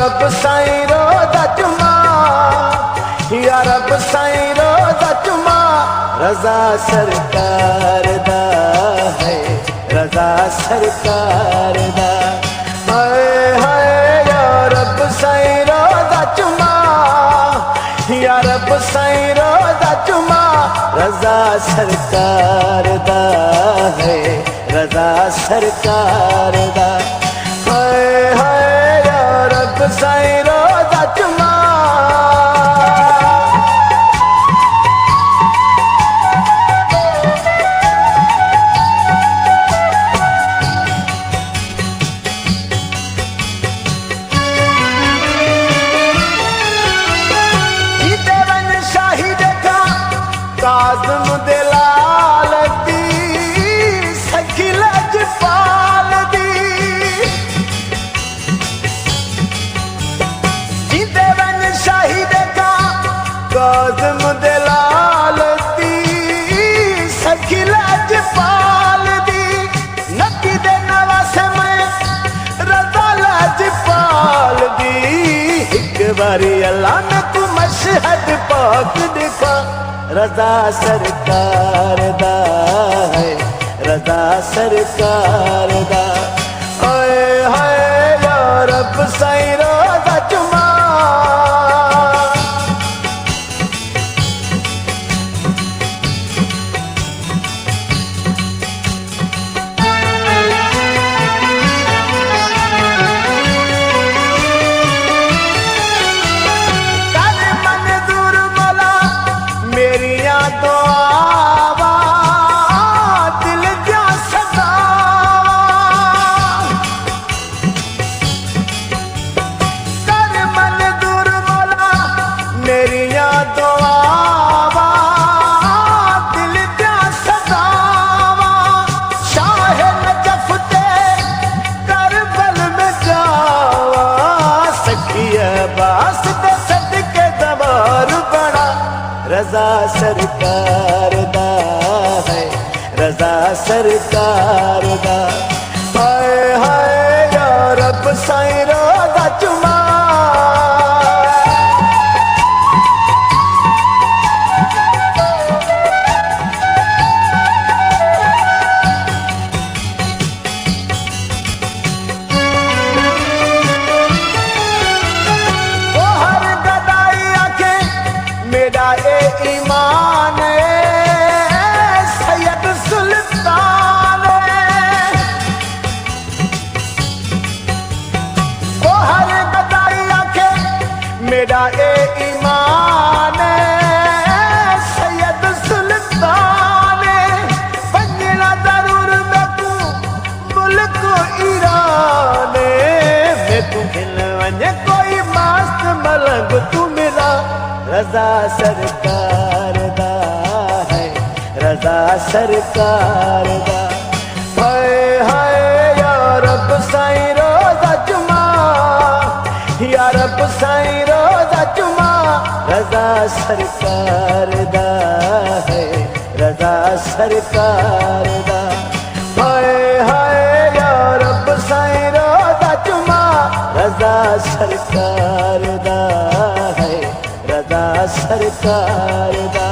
रब साईं रोज़ा जुमा, या रब साईं रोज़ा जुमा, रज़ा सरकार दा है, रज़ा सरकार दा। हाय हाय या रब साईं रोज़ा जुमा, या रब साईं रोज़ा जुमा, रज़ा सरकार दा है, रज़ा सरकार दा। हाय हाय या रब साईं रोज़ा जुमा। काज़िम दे लाल दी सखी लजपाल दी, जींदे वन शाही देखा काज़िम दे लाल दी सखी लजपाल दी। नबी दे नवासे में रज़ा लजपाल दी। एक बारी अल्लाह ने तू मशहद पाक दिखा, रज़ा सरकार दा है, रज़ा सरकार दा। हाय हाय या रब साईं रोज़ा जुमा। रज़ा सरकार दा है, रज़ा सरकार दा। हाय हाय या रब साईं रोज़ा जुमा। वो हर गदाई आखे मेरा ईमान सैयद सुल्तान। वो हर गदाई आखे मेरा ईमान सैयद सुल्तान। बनना जरूर मैं तू मुल्क ईरान, मैं तू खिलवने कोई मस्त मलंग तू मिला। रज़ा सरकार दा है, रज़ा सरकार दा। हाय हाय या रब साईं रोज़ा जुमा, या रब साईं रोज़ा जुमा, रज़ा सरकार दा है, रज़ा सरकार दा। हाय हाय या रब साईं रोज़ा जुमा, रज़ा सरकार दा है, रज़ा सरकार दा।